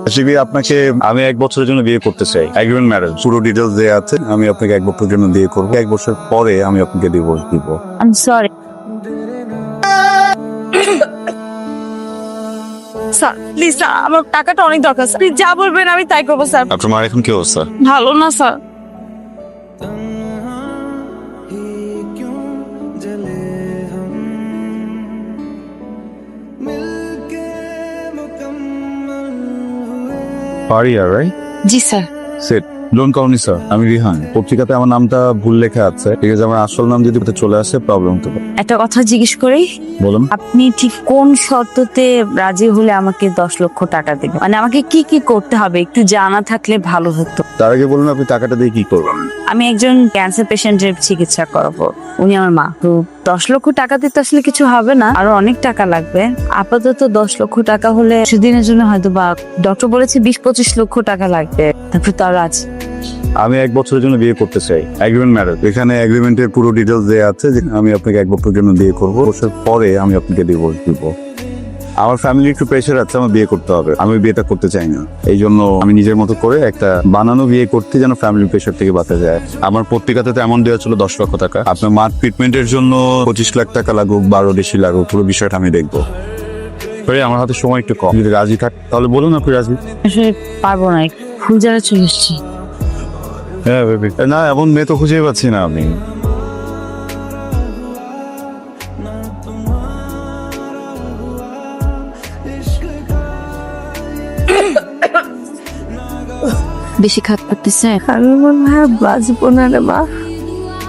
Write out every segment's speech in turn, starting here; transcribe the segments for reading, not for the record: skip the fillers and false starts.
Basically আপনাকে আমি 1 বছরের জন্য বিয়ে করতে চাই, এগ্রিমেন্ট ম্যারেজ, পুরো ডিটেলস দেওয়া আছে। আমি আপনাকে 1 বছরের জন্য বিয়ে করবো, 1 বছর পরে আমি আপনাকে ডিভোর্স দিব। I am sorry sir, please sir, আমার টাকাটা অনেক দরকার স্যার, প্লিজ যা বলবেন আমি তাই করবো স্যার। আপনার মার এখন কি অবস্থা? ভালো না স্যার। পারিয়া, right? G sir. Set don't call me sir, আমি রিহান। পত্রিকাতে আমার নামটা ভুল লেখা আছে, ঠিক আছে? আমার আসল নাম যদি চলে আসে প্রবলেম হতে পারে। একটা কথা জিজ্ঞেস করি, বলুন। আপনি ঠিক কোন শর্ততে রাজি হলে আমাকে 10 লক্ষ টাকা দেবেন? মানে আমাকে কি কি করতে হবে একটু জানা থাকলে ভালো হতো। তার আগে বলুন আপনি টাকাটা দিয়ে কি করবেন? আমি একজন ক্যান্সার পেশেন্টের চিকিৎসা করাবো, উনি আমার মা। তো 10 লক্ষ টাকা দিতে আসলে কিছু হবে না, আরো অনেক টাকা লাগবে। আপাতত 10 লক্ষ টাকা হলে সেদিনের জন্য হয়তো বা ডক্টর বলেছে 20-25 লক্ষ টাকা লাগবে, তারপর তার আছে। আমি 1 বছরের জন্য বিয়ে করতে চাই, এগ্রিমেন্ট ম্যারেজ। এখানে এগ্রিমেন্টের পুরো ডিটেলস দেওয়া আছে যে আমি আপনাকে 1 বছরের জন্য বিয়ে করবো, বছর পরে আমি আপনাকে ডিভোর্স দিব। আমার ফ্যামিলি একটু প্রেশার আছে, আমার বিয়ে করতে হবে, আমি বিয়েটা করতে চাই না। এই জন্য আমি নিজের মতো করে একটা বানানো বিয়ে করতে, যেন ফ্যামিলি প্রেশার থেকে বাঁচা যায়। আমার পত্রিকাতে তো এমন দেওয়া ছিল 10 লক্ষ টাকা। আপনার মার ট্রিটমেন্টের জন্য 25 লাখ টাকা লাগুক, 12 বেশি লাগুক, পুরো বিষয়টা আমি দেখবো। আমার হাতে সময় একটু কম, যদি রাজি থাক তাহলে বলুন আপনি রাজি। আসলে পারবো না, ফুল জায়গায় চলে এসছি। হ্যাঁ বেবি, না এমন মেয়ে তো খুঁজেই পাচ্ছি না আমি। বেশি খাত করতেছে। আমি মনে হয় বাঁচবো না রে মা,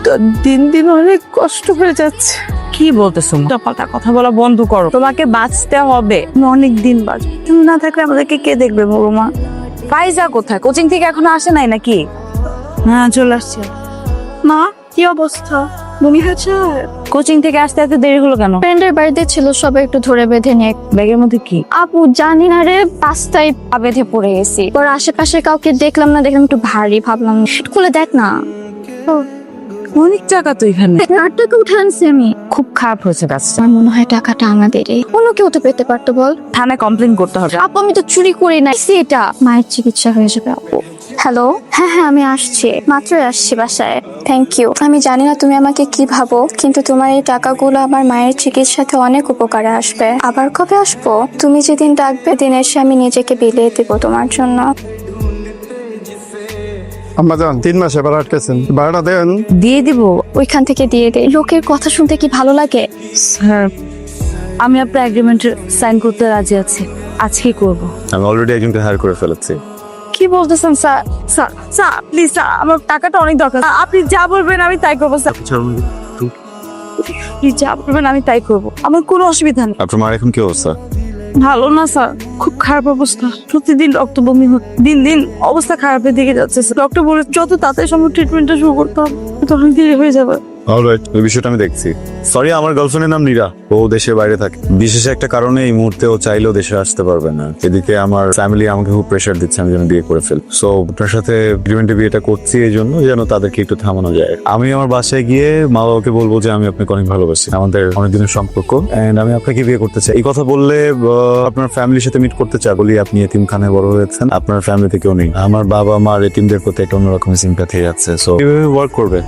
তো দিন দিন অনেক কষ্ট হয়ে যাচ্ছে। কি বলতেছো? পাল্টা কথা বলা বন্ধ করো, তোমাকে বাঁচতে হবে। আমি অনেক দিন বাঁচবো, তুমি না থাকলে আমাদেরকে কে দেখবে বলো মা? ফাইজা কোথায়? কোচিং থেকে এখনো আসে নাই নাকি? হ্যাঁ চলে আসছে। মা কি অবস্থা, বমি হয়েছে? কোচিং থেকে আসতে এত দেরি হলো কেন? ফ্রেন্ডের বাড়িতে ছিল, সবাই একটু ধরে বেঁধে নিয়ে। ব্যাগের মধ্যে কি? আপু জানি না রে, রাস্তায় পা বেঁধে পড়ে গেছি। পর আশেপাশে কাউকে দেখলাম না, দেখলাম একটু ভারী, ভাবলাম খুলে দেখ না। অনেক টাকা তো এখানে। 8 টাকা উঠে আনছি আমি। খুব খারাপ হয়েছে কাজটা। আমার মনে হয় টাকাটা আমাদেরই, অন্য কেউ তো পেতে পারতো বল। থানায় কমপ্লেন করতে হবে। আপু আমি তো চুরি করি না, এটা মায়ের চিকিৎসা হয়ে যাবে আপু। হ্যালো, হ্যাঁ হ্যাঁ আমি আসছি, মাত্রই আসছি বাসায়। Thank you. আমি জানি না তুমি আমাকে কি ভাবো, কিন্তু তোমার এই টাকাগুলো আমার মায়ের চিকিৎসাতে অনেক উপকারে আসবে। আবার কবে আসবো? তুমি যেদিন ডাকবে দিন এসে আমি নিজেকে বিলিয়ে দেবো তোমার জন্য। আম্মা যান 3 মাসে ভাড়া আটকেছেন, ভাড়াটা দেন। দিয়ে দিব ওইখান থেকে দিয়ে দে, লোকের কথা শুনতে কি ভালো লাগে? স্যার। আমি আপনার এগ্রিমেন্টে সাইন করতে রাজি আছি, আজকে করব। আমি অলরেডি একজনকে হায়ার করে ফেলেছি। কি বলতেছেন sir? Sir sir please sir, আমার টাকাটা অনেক দরকার। আপনি যা বলবেন আমি তাই করবো স্যার, প্লিজ যা বলবেন আমি তাই করবো, আমার কোনো অসুবিধা নেই। আপনার মার এখন কি অবস্থা? ভালো না স্যার, খুব খারাপ অবস্থা। প্রতিদিন রক্ত বমি হচ্ছে, দিন দিন অবস্থা খারাপের দিকে যাচ্ছে। ডক্টর বলে যত তাড়াতাড়ি সম্ভব ট্রিটমেন্টটা শুরু করতে হবে, তখন দেরি হয়ে যাবে। অলরাইট, ওই বিষয়টা আমি দেখছি। সরি, আমার গার্লফ্রেন্ডের নাম নীরা, ও দেশের বাইরে থাকে। বিশেষ একটা কারণে এই মুহূর্তে ও চাইলেও দেশে আসতে পারবে না। এদিকে আমার ফ্যামিলি আমাকে খুব প্রেশার দিচ্ছে আমি যেন বিয়ে করে ফেল। সো আপনার সাথে এগ্রিমেন্টে বিয়েটা করছি এই জন্য যেন তাদেরকে একটু থামানো যায়। আমি আমার বাসায় গিয়ে মা বাবাকে বলবো যে আমি আপনাকে অনেক ভালোবাসি, আমাদের অনেকদিনের সম্পর্ক, এন্ড আমি আপনাকে বিয়ে করতে চাই। এই কথা বললে আপনার ফ্যামিলির সাথে মিট করতে চাই। বলি আপনি এতিমখানায় বড় হয়েছেন, আপনার ফ্যামিলি থেকেও নেই। আমার বাবা মার এতিমদের প্রতি একটা অন্যরকম সিম্প্যাথি আছে। সো কিভাবে ওয়ার্ক করবে?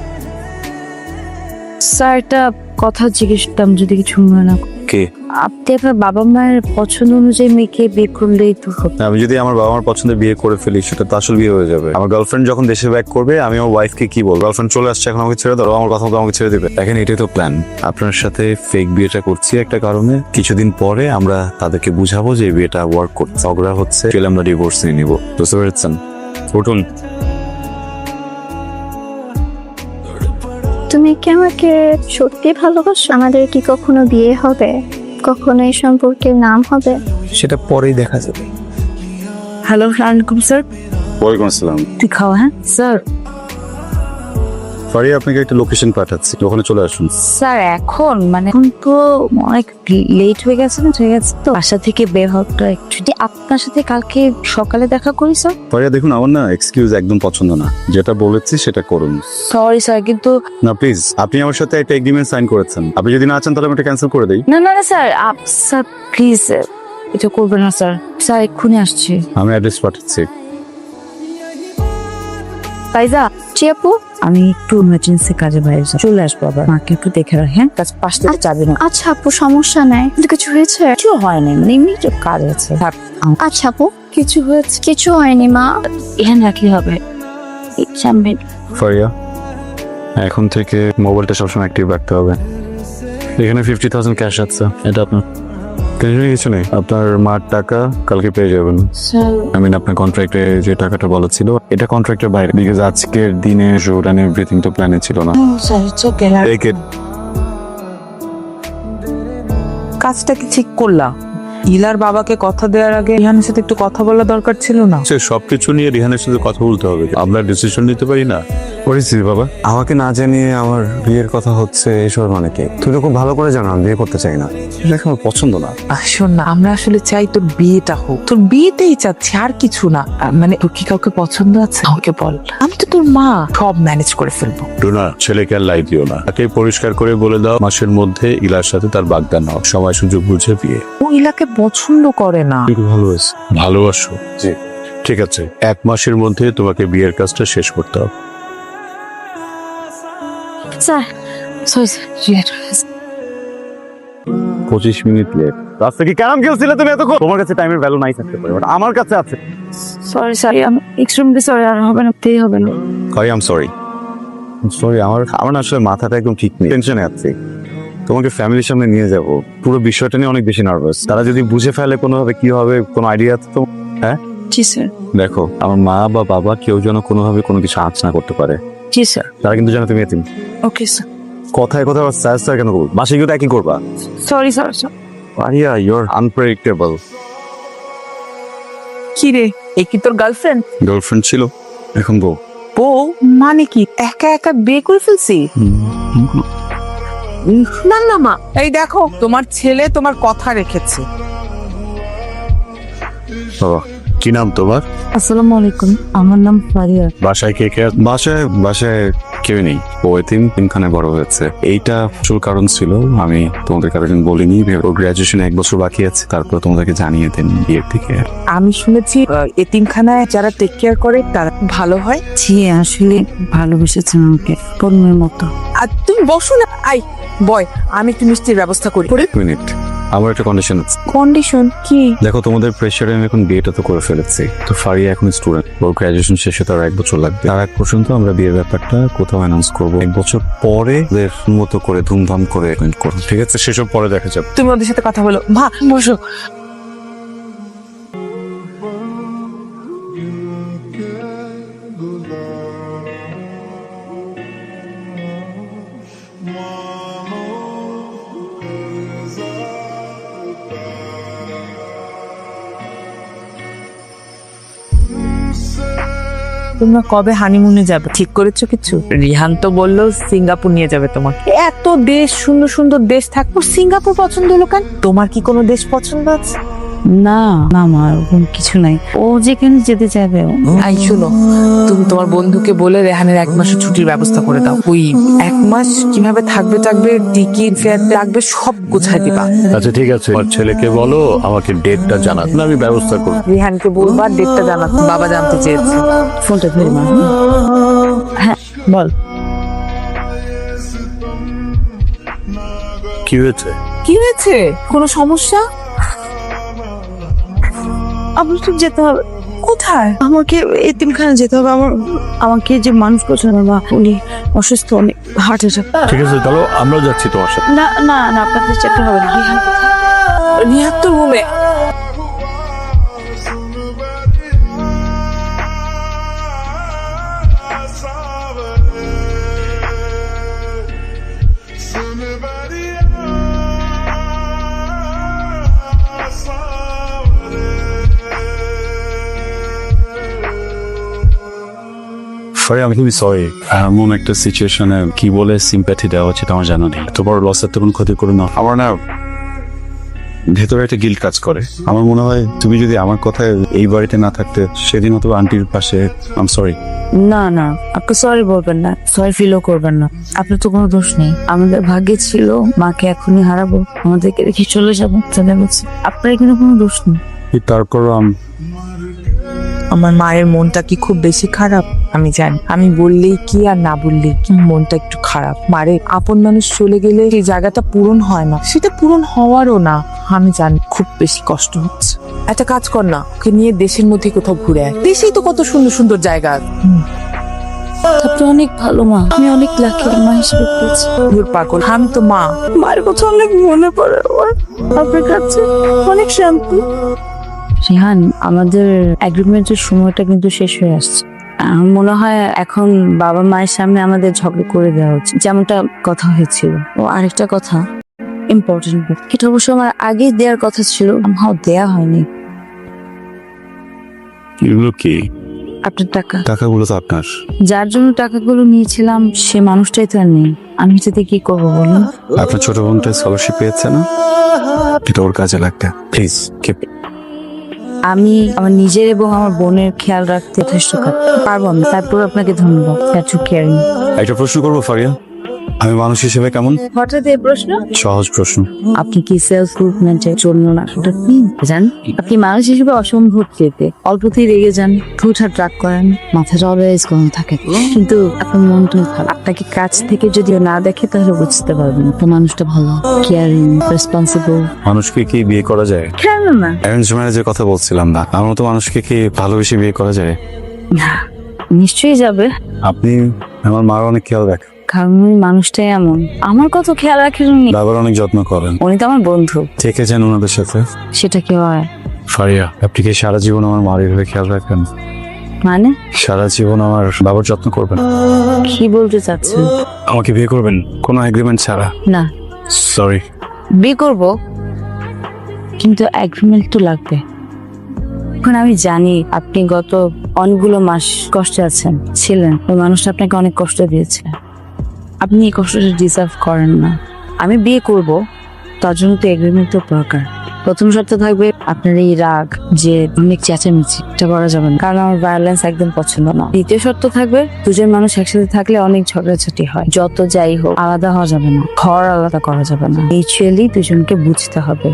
স্যার একটা কথা জিজ্ঞেস করতাম যদি কিছু মনে না করেন। কে? আপনি আপনার বাবা মায়ের পছন্দ অনুযায়ী মেয়েকে বিয়ে করলেই তো হতো। আমি যদি আমার বাবা মার পছন্দের বিয়ে করে ফেলি সেটা তো আসল বিয়ে হয়ে যাবে। আমার গার্লফ্রেন্ড যখন দেশে ব্যাক করবে আমি আমার ওয়াইফকে কি বলবো? গার্লফ্রেন্ড চলে আসছে, এখন আমাকে ছেড়ে দাও, আমার কথা মতো আমাকে ছেড়ে দেবে। দেখেন এটাই তো প্ল্যান। আপনার সাথে ফেক বিয়েটা করছি একটা কারণে, কিছুদিন পরে আমরা তাদেরকে বুঝাবো যে এই বিয়েটা ওয়ার্ক করছে, ঝগড়া হচ্ছে, চলে আমরা ডিভোর্স নিয়ে নিবো। বুঝতে পেরেছেন? উঠুন। তুমি কি আমাকে সত্যি ভালোবাসো? আমাদের কি কখনো বিয়ে হবে? কখনো এই সম্পর্কের নাম হবে? সেটা পরেই দেখা যাবে। হ্যালো, আলাইকুম স্যার। ওয়ালাইকুম আসসালাম। তুই খাও। হ্যাঁ স্যার। ফারিয়া আপনাকে একটা লোকেশন পাঠাচ্ছি, ওখানে চলে আসুন। স্যার এখন মানে এখন তো অনেক লেট হয়ে গেছে না, হয়ে গেছে তো বাসা থেকে বের হওয়াটা একটু। আপনার সাথে কালকে সকালে দেখা করি স্যার। ফারিয়া দেখুন, আমার না এক্সকিউজ একদম পছন্দ না, যেটা বলেছি সেটা করুন। সরি স্যার, কিন্তু না প্লিজ, আপনি আমার সাথে একটা এগ্রিমেন্ট সাইন করেছেন, আপনি যদি না চান তাহলে আমি এটা ক্যান্সেল করে দেই। না না না স্যার, স্যার প্লিজ এটা করবেন না স্যার। স্যার এক্ষুনি আসছি। আমি অ্যাড্রেস পাঠাচ্ছি। ফাইজা, জি আপু। আমি একটু ইমার্জেন্সি কাজে বাইরে চলে আসবো, আবার মাকে একটু দেখে রাখ। হ্যাঁ, কাজ পাশ থেকে যাবে না। আচ্ছা আপু, সমস্যা নাই। কিন্তু কিছু হয়েছে? কিছু হয় না, এমনি একটু কাজ আছে। আচ্ছা আপু। কিছু হয়েছে? কিছু হয়নি মা। এখানে রাখলে হবে। সামনে ফারিয়া, এখন থেকে মোবাইলটা সবসময় অ্যাক্টিভ রাখতে হবে। এখানে 50,000 ক্যাশ আছে, এটা আপনার। টেনশনের কিছু নেই, আপনার মার টাকা কালকে পেয়ে যাবেন। স্যার, আপনার কন্ট্রাক্টে যে টাকাটা বলা ছিল, এটা কন্ট্রাক্টের বাইরে, বিকজ আজকের দিনে শুট এন্ড এভরিথিং তো প্ল্যানে ছিল না। Sir it's okay. Take it. কাজটা কি ঠিক করলা? ইলার বাবাকে কথা দেওয়ার আগে রিহানের সাথে একটু কথা বলা দরকার ছিল না? সে সবকিছু নিয়ে রিহানের সাথে কথা বলতে হবে, আমরা ডিসিশন নিতে পারি না। পরিস্থিতি বাবা, আমাকে না জানিয়ে আমার বিয়ের কথা হচ্ছে এসব মানে কি? তুই তো খুব ভালো করে জানো আমি বিয়ে করতে চাই না, এটা আমার পছন্দ না। শোন না, আমরা আসলে চাই তোর বিয়েটা হোক, তোর বিয়েতেই চাচ্ছি, আর কিছু না। মানে তোর কি কাউকে পছন্দ আছে আমাকে বল, আমি তো তোর মা, সব ম্যানেজ করে ফেলবো। ডোনা, ছেলেকে আর লাই দিও না, তাকে পরিষ্কার করে বলে দাও মাসের মধ্যে ইলার সাথে তার বাগদান নাও, সময় সুযোগ বুঝে বিয়ে। ও ইলাকে পছন্দ করে না। তুই ভালোবাসি। ভালোবাসো? জি। ঠিক আছে, 1 মাসের মধ্যে তোমাকে বিয়ের কাজটা শেষ করতে হবে। Sir sorry sir, 25 minute late. রাস্তা কি ক্যারাম খেলছিলে তুমি এতক্ষণ? তোমার কাছে টাইমের ভ্যালু নাই থাকতে পারে, বাট আমার কাছে আছে। সরি স্যার, আমি এক্সট্রিমলি সরি। আর হবে না, তেই হবে না। I am sorry. সরি, আমার না আসলে মাথাটা একদম ঠিক নেই, টেনশনে আছি। তোমাকে ফ্যামিলির সামনে নিয়ে যাব, পুরো বিষয়টা নিয়ে অনেক বেশি নার্ভাস। তারা যদি বুঝে ফেলে কোনোভাবে, কি হবে, কোনো আইডিয়া আছে তো? হ্যাঁ জি স্যার। দেখো, আমার মা বা বাবা কেউ যেন কোনোভাবে কোনো কিছু আঁচ না করতে পারে। জি স্যার। তারা কিন্তু জানো তুমি এতিম। Okay sir. কথায় কথায় আবার স্যার স্যার কেন করবো? বাসায় কিন্তু একই করবা। Sorry sir. স্যার আরিয়া, ইউর আনপ্রেডিক্টেবল। কি রে, এ কি তোর গার্লফ্রেন্ড? গার্লফ্রেন্ড ছিল, এখন বউ। বউ মানে কি? একা একা বিয়ে করে ফেলছি? না না মা, এই দেখো তোমার ছেলে তোমার কথা রেখেছে। বাবা, কি নাম তোমার? আসসালামু আলাইকুম, আমার নাম ফারিয়া। বাসায় কে কে আছে? বাসায় কেউ নেই, ও এতিমখানায় বড় হয়েছে। এইটা আসল কারণ ছিল, আমি তোমাদের কারণ বলিনি। ও গ্রাজুয়েশন 1 বছর বাকি আছে, তারপর তোমাদেরকে জানিয়ে দেন বিয়ের থেকে। আমি শুনেছি এতিমখানায় যারা টেক কেয়ার করে তারা ভালো হয়। জি, আসলে ভালোবেসেছেন আমাকে পরিমের মতো। আর তুমি বসো না, আই বয়, আমি একটু মিষ্টির ব্যবস্থা করি। মিনিট, আমার একটা কন্ডিশন আছে। কন্ডিশন কি? দেখো, তোমাদের প্রেশারে আমি এখন বিয়েটা তো করে ফেলেছি, তো ফারিয়া এখন স্টুডেন্ট, ওর গ্রাজুয়েশন শেষে তার 1 বছর লাগবে। তার আগ পর্যন্ত আমরা বিয়ের ব্যাপারটা কোথাও অ্যানাউন্স করবো। 1 বছর পরে ওদের মতো করে ধুমধাম করে করবো, ঠিক আছে? সেসব পরে দেখা যাবে। তুমি ওদের সাথে কথা বলো। মা বসো। তোমরা কবে হানিমুনে যাবে ঠিক করেছো কিছু? রিহান তো বললো সিঙ্গাপুর নিয়ে যাবে তোমাকে। এত দেশ, সুন্দর সুন্দর দেশ থাকবো, সিঙ্গাপুর পছন্দ হলো কেন? তোমার কি কোনো দেশ পছন্দ আছে? না না, আমার ওরকম কিছু নাই, ও যেখানে যেতে চাইবে। আই শোনো, তুমি তোমার বন্ধুকে বলে রেহানের 1 মাসের ছুটির ব্যবস্থা করে দাও। ওই 1 মাস কিভাবে থাকবে টিকিট ফেয়ার লাগবে সব গোছায় দিবা। আচ্ছা ঠিক আছে, আমার ছেলেকে বলো আমাকে ডেটটা জানাতে, আমি ব্যবস্থা করবো। রিহানকে বলবা ডেটটা জানাতে, বাবা জানতে চেয়েছে। ফোনটা ধরে মা। হ্যাঁ বল। কি হয়েছে? কি হয়েছে? কোনো সমস্যা? আমার তো যেতে হবে। কোথায়? আমাকে এতিমখানা যেতে হবে। আমাকে যে মানুষ করছে না, বা উনি অসুস্থ, অনেক হার্ট অ্যাটাক। ঠিক আছে, তাহলে আমরাও যাচ্ছি তোমার সাথে। না না না, আপনাদের যেতে হবে না। রিহান কোথায়? রিহান তো রুমে। ফারিয়া, আমি খুবই সরি, এমন একটা সিচুয়েশনে কি বলে সিম্প্যাথি দেওয়া উচিত আমার জানা নেই। তোমার লসের তো কোনো ক্ষতি করো না। আমার না ভেতরে একটা গিল্ট কাজ করে। আমার মনে হয় তুমি যদি আমার কথায় এই বাড়িতে না থাকতে সেদিন হয়তো আন্টির পাশে। আম সরি। না না, আপনি সরি বলবেন না, সরি ফিলও করবেন না। আপনার তো কোনো দোষ নেই। আমাদের ভাগ্যে ছিল মাকে এখনই হারাবো, আমাদেরকে রেখে চলে যাবো। তাহলে বলছি আপনার এখানে কোনো দোষ নেই। তারপর আমার মায়ের মনটা কি খুব বেশি খারাপ? আমি জানি, আমি বললেই কি আর না বললেই কি, মনটা একটু খারাপ। মারে আপন মানুষ চলে গেলে সেই জায়গাটা পূরণ হয় না, সেটা পূরণ হওয়ারও না। আমি জানি খুব বেশি কষ্ট হচ্ছে। একটা কাজ কর না, ওকে নিয়ে দেশের মধ্যে কোথাও ঘুরে আয়। দেশেই তো কত সুন্দর সুন্দর জায়গা আছে। আপনি অনেক ভালো মা, আমি অনেক লাকি মা হিসেবে পেয়েছি। ধুর পাগল, আমি তো মা। মায়ের কথা অনেক মনে পড়ে আমার, আপনার কাছে অনেক শান্তি। রিহান, আমাদের এগ্রিমেন্টের সময়টা কিন্তু শেষ হয়ে আসছে। আমার মনে হয় এখন বাবা মায়ের সামনে আমাদের ঝগড়া করে দেওয়া উচিত, যেমনটা কথা হয়েছিল। ও আরেকটা কথা, ইম্পর্টেন্ট, এটা অবশ্য আমার আগেই দেওয়ার কথা ছিল, আমার দেয়া হয়নি। এগুলো কি? আপনার টাকা। টাকাগুলো তো আপনার। যার জন্য টাকাগুলো নিয়েছিলাম সে মানুষটাই তো আর নেই। আমি যাতে কি করবো বলুন? আপনার ছোট বোনটা স্কলারশিপ পেয়েছে না, এটা ওর কাজে লাগবে। Please keep. আমি আমার নিজের এবং আমার বোনের খেয়াল রাখতে যথেষ্ট পারবো আমি। তারপর আপনাকে ধন্যবাদ। একটা প্রশ্ন করবো ফারিয়া, আমি মানুষ হিসেবে কেমন? হঠাৎ এই প্রশ্ন? সহজ প্রশ্ন। আপনি কি সেলফ ইমপ্রুভমেন্টের জন্য না জান? আপনি মানুষ হিসেবে অসম্ভব চেতে, অল্পতেই রেগে যান, ঠুটহাট রাগ করেন, মাথাটা অলওয়েজ গরম থাকে, কিন্তু আপনার মনটা ভালো। আপনাকে কাছ থেকে যদি না দেখে তাহলে বুঝতে পারবেন তো মানুষটা ভালো, কেয়ারিং, রেসপন্সিবল। মানুষকে কি বিয়ে করা যায়? কেন না? অ্যারেঞ্জ ম্যারেজের কথা বলছিলাম না, আমার মতো মানুষকে কি ভালোবেসে বিয়ে করা যায়? নিশ্চয়ই যাবে, আপনি আমার মার অনেক খেয়াল রাখেন, কারণ ওই মানুষটাই এমন। আমার কত খেয়াল রাখেন উনি। বাবার অনেক যত্ন করেন। উনি তো আমার বন্ধু। থেকে যান ওনাদের সাথে। সেটা কি হয়? ফারিয়া, আপনি কি সারা জীবন আমার মার এভাবে খেয়াল রাখবেন? মানে সারা জীবন আমার বাবার যত্ন করবেন? কি বলতে চাচ্ছেন? আমাকে বিয়ে করবেন কোনো এগ্রিমেন্ট ছাড়া? না, সরি। বিয়ে করব, কিন্তু এগ্রিমেন্ট তো লাগবে। এখন আমি জানি আপনি গত অনেকগুলো মাস কষ্টে ছিলেন, ওই মানুষটা আপনাকে অনেক কষ্ট দিয়েছে। আপনি এই কষ্টটা ডিজার্ভ করেন না। আমি বিয়ে করব, তার জন্য তো এগ্রিমেন্ট তো দরকার। প্রথম শর্ত থাকবে আপনার এই রাগ, যে অনেক চেঁচামেচি, এটা করা যাবে না, কারণ আমার ভায়োলেন্স একদম পছন্দ না। দ্বিতীয় শর্ত থাকবে, দুজন মানুষ একসাথে থাকলে অনেক ঝগড়াঝাটি হয়, যত যাই হোক আলাদা হওয়া যাবে না, ঘর আলাদা করা যাবে না। মিউচুয়ালি দুজনকে বুঝতে হবে।